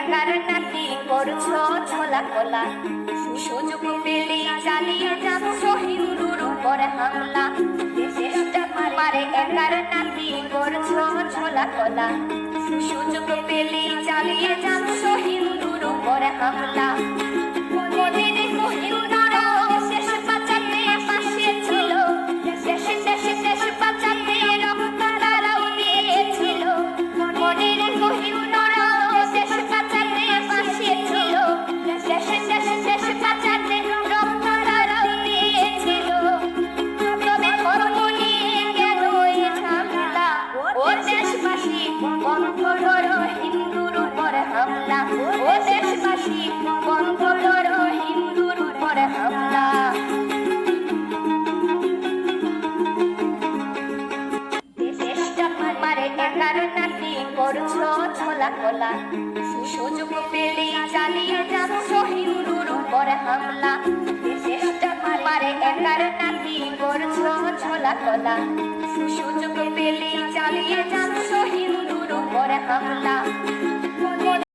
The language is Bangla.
একার নাতি করছো ছোলা কোলা সুযোগ পেলে চালিয়ে যাচ্ছ হিন্দুর উপর হামলা চেষ্টা পারে একার নাতি করছো ছোলা কোলা সুযোগ পেলে চালিয়ে যাচ্ছ হিন্দুর উপর হামলা মোদের হিন্দুরা শেষ বাঁচাতে পাশে ছিল দেশে দেশে দেশ বাঁচাতে রক্ত তারাও দিয়েছিল মোদের হিন্দুরা শেষ বাঁচাতে পাশে ছিল দেশে দেশে দেশ বাঁচাতে রক্ত তারাও দিয়েছিল তবে ধর্ম নিয়ে কেন এই ঝামেলা ও দেশবাসী বন্ধ করো হিন্দুর উপর হামলা ও দেশবাসী বন্ধ করো হিন্দুর উপর হামলা পারে একার নাতি করছো ছোলা কোলা সুযোগ পেলে চালিয়ে যাচ্ছ হিন্দুর উপর হামলা চেষ্টা পারে একার নাতি করছো ছোলা কোলা সুযোগ পেলে চালিয়ে যাচ্ছ হিন্দুর উপর হামলা